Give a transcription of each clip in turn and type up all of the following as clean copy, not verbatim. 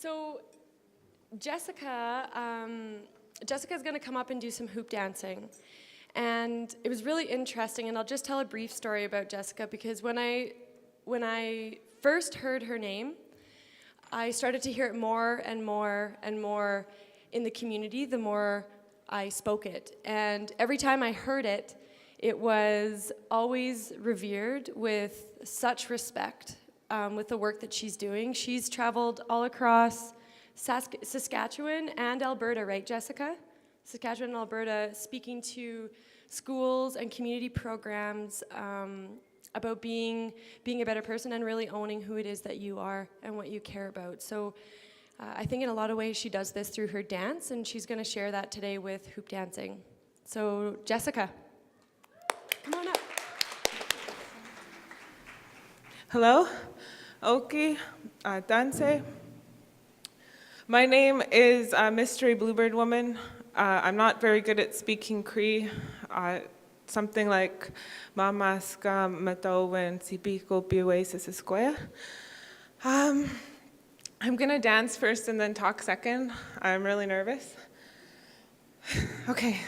So Jessica's going to come up and do some hoop dancing. And it was really interesting, and I'll just tell a brief story about Jessica, because when I first heard her name, I started to hear it more and more and more in the community the more I spoke it. And every time I heard it, it was always revered with such respect with the work that she's doing. She's traveled all across Saskatchewan and Alberta, right, Jessica? Saskatchewan and Alberta, speaking to schools and community programs about being a better person and really owning who it is that you are and what you care about. So I think in a lot of ways she does this through her dance, and she's going to share that today with hoop dancing. So Jessica, come on up. Hello, Oki, Danse. My name is Mystery Bluebird Woman. I'm not very good at speaking Cree. Something like Mamaska Matowin Sipiko Piwe Sisisquea. I'm gonna dance first and then talk second. I'm really nervous. Okay.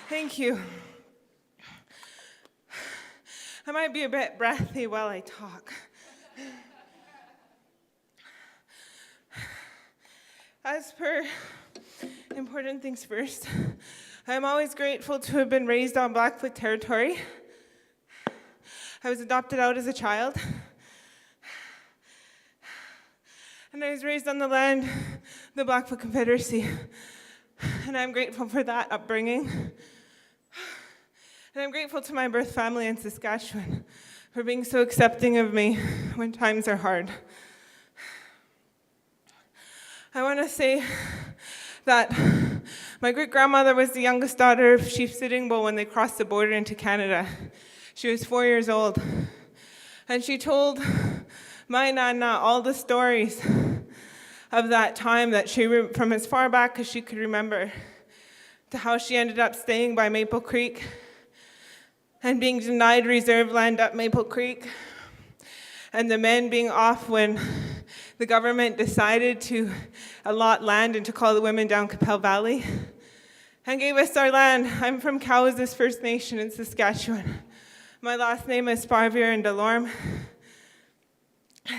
Thank you. I might be a bit breathy while I talk. As per important things first, I'm always grateful to have been raised on Blackfoot territory. I was adopted out as a child. And I was raised on the land, the Blackfoot Confederacy. And I'm grateful for that upbringing. And I'm grateful to my birth family in Saskatchewan for being so accepting of me when times are hard. I want to say that my great-grandmother was the youngest daughter of Chief Sitting Bull when they crossed the border into Canada. She was 4 years old. And she told my Nana all the stories of that time that from as far back as she could remember, to how she ended up staying by Maple Creek and being denied reserve land at Maple Creek, and the men being off when the government decided to allot land and to call the women down Capel Valley and gave us our land. I'm from Cowes First Nation in Saskatchewan. My last name is Sparvier and Delorme.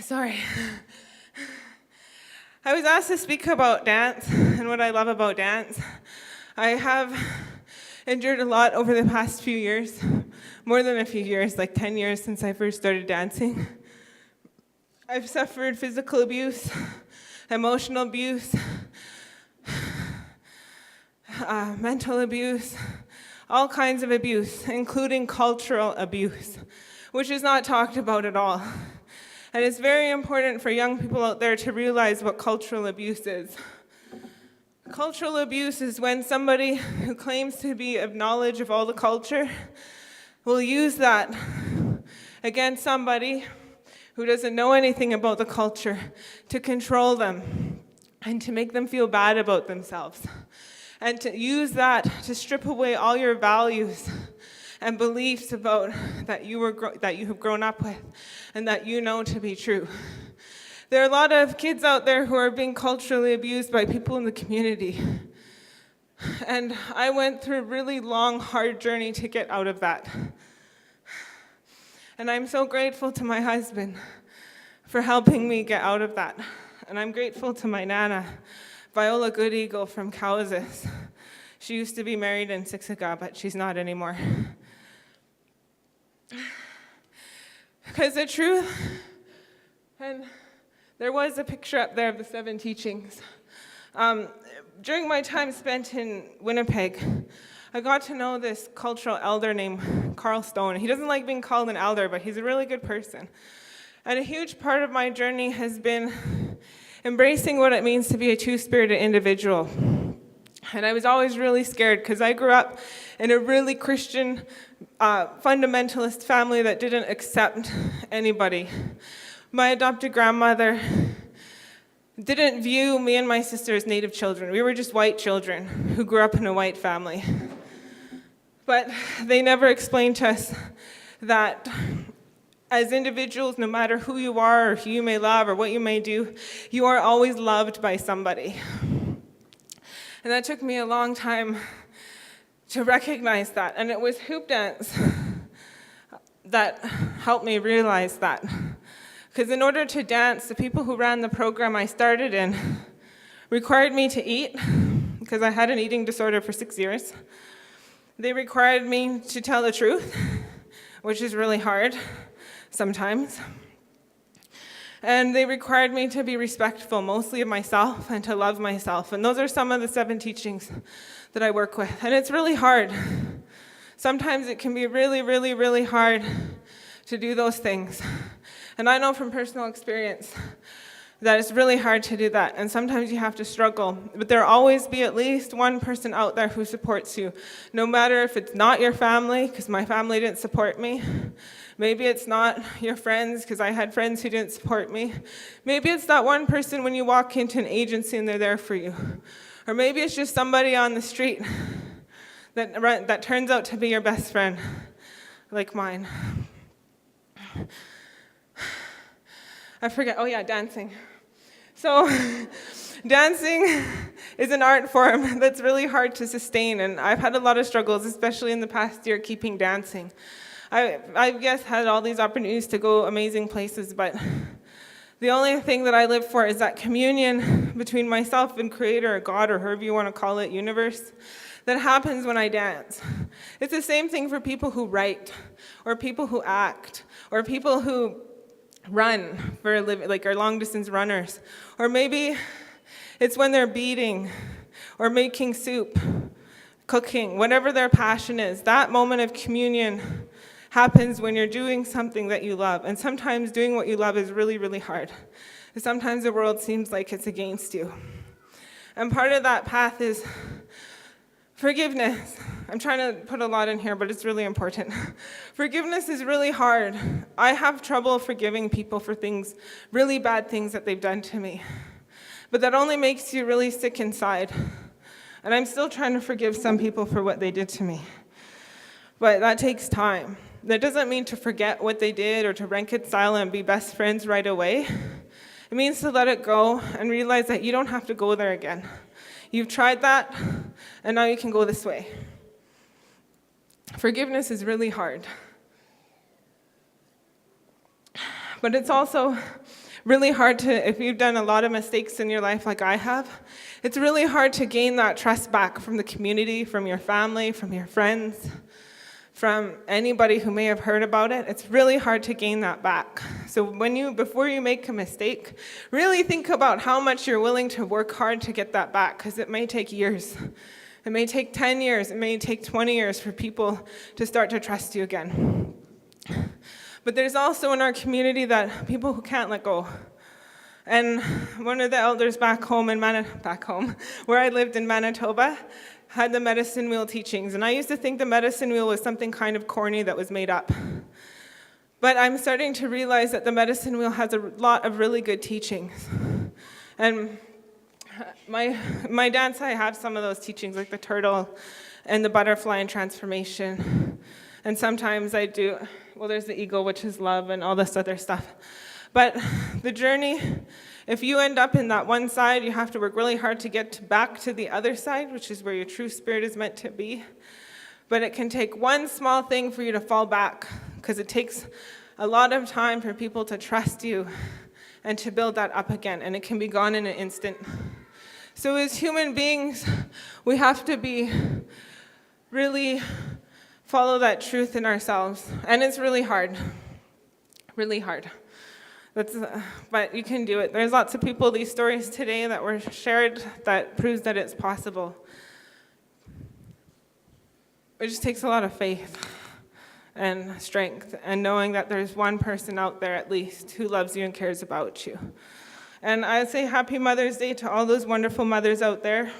Sorry. I was asked to speak about dance and what I love about dance. I have endured a lot over the past few years, more than a few years, like 10 years since I first started dancing. I've suffered physical abuse, emotional abuse, mental abuse, all kinds of abuse, including cultural abuse, which is not talked about at all. And it's very important for young people out there to realize what cultural abuse is. Cultural abuse is when somebody who claims to be of knowledge of all the culture will use that against somebody who doesn't know anything about the culture to control them and to make them feel bad about themselves, and to use that to strip away all your values and beliefs about that you have grown up with and that you know to be true. There are a lot of kids out there who are being culturally abused by people in the community. And I went through a really long, hard journey to get out of that. And I'm so grateful to my husband for helping me get out of that. And I'm grateful to my Nana, Viola Good Eagle from Cowes. She used to be married in Siksika, but she's not anymore. Because the truth, and there was a picture up there of the 7 teachings. During my time spent in Winnipeg, I got to know this cultural elder named Carl Stone. He doesn't like being called an elder, but he's a really good person. And a huge part of my journey has been embracing what it means to be a two-spirited individual. And I was always really scared because I grew up in a really Christian, fundamentalist family that didn't accept anybody. My adopted grandmother didn't view me and my sister as Native children. We were just white children who grew up in a white family. But they never explained to us that as individuals, no matter who you are or who you may love or what you may do, you are always loved by somebody. And that took me a long time to recognize that. And it was hoop dance that helped me realize that. Because in order to dance, the people who ran the program I started in required me to eat, because I had an eating disorder for 6 years. They required me to tell the truth, which is really hard sometimes. And they required me to be respectful, mostly of myself, and to love myself. And those are some of the 7 teachings that I work with. And it's really hard. Sometimes it can be really, really, really hard to do those things. And I know from personal experience that it's really hard to do that. And sometimes you have to struggle. But there'll always be at least one person out there who supports you. No matter if it's not your family, because my family didn't support me. Maybe it's not your friends, because I had friends who didn't support me. Maybe it's that one person when you walk into an agency and they're there for you. Or maybe it's just somebody on the street that turns out to be your best friend, like mine. I forget, dancing. So dancing is an art form that's really hard to sustain, and I've had a lot of struggles, especially in the past year, keeping dancing. I guess had all these opportunities to go amazing places, but the only thing that I live for is that communion between myself and Creator, or God, or however you want to call it, universe, that happens when I dance. It's the same thing for people who write, or people who act, or people who run for a living, like our long-distance runners. Or maybe it's when they're beading, or making soup, cooking, whatever their passion is. That moment of communion happens when you're doing something that you love. And sometimes doing what you love is really, really hard. And sometimes the world seems like it's against you. And part of that path is forgiveness. I'm trying to put a lot in here, but it's really important. Forgiveness is really hard. I have trouble forgiving people for things, really bad things that they've done to me. But that only makes you really sick inside. And I'm still trying to forgive some people for what they did to me. But that takes time. That doesn't mean to forget what they did or to reconcile and be best friends right away. It means to let it go and realize that you don't have to go there again. You've tried that, and now you can go this way. Forgiveness is really hard. But it's also really hard to, if you've done a lot of mistakes in your life like I have, it's really hard to gain that trust back from the community, from your family, from your friends, from anybody who may have heard about it. It's really hard to gain that back. So before you make a mistake, really think about how much you're willing to work hard to get that back, because it may take years. It may take 10 years, it may take 20 years for people to start to trust you again. But there's also in our community that people who can't let go. And one of the elders back home, where I lived in Manitoba, had the medicine wheel teachings. And I used to think the medicine wheel was something kind of corny that was made up. But I'm starting to realize that the medicine wheel has a lot of really good teachings. And my dance, I have some of those teachings, like the turtle and the butterfly and transformation. And sometimes I do, there's the eagle, which is love, and all this other stuff. But the journey, if you end up in that one side, you have to work really hard to get back to the other side, which is where your true spirit is meant to be. But it can take one small thing for you to fall back, because it takes a lot of time for people to trust you and to build that up again, and it can be gone in an instant. So as human beings, we have to be really follow that truth in ourselves, and it's really hard, really hard. But you can do it. There's lots of people, these stories today that were shared that proves that it's possible. It just takes a lot of faith and strength and knowing that there's one person out there at least who loves you and cares about you. And I say happy Mother's Day to all those wonderful mothers out there.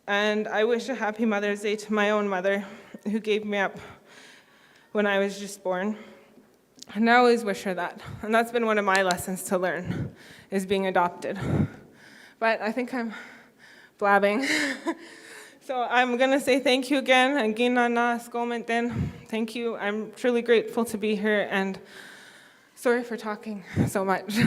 And I wish a happy Mother's Day to my own mother who gave me up when I was just born. And I always wish her that. And that's been one of my lessons to learn, is being adopted. But I think I'm blabbing. So I'm going to say thank you again. Thank you. I'm truly grateful to be here, and sorry for talking so much.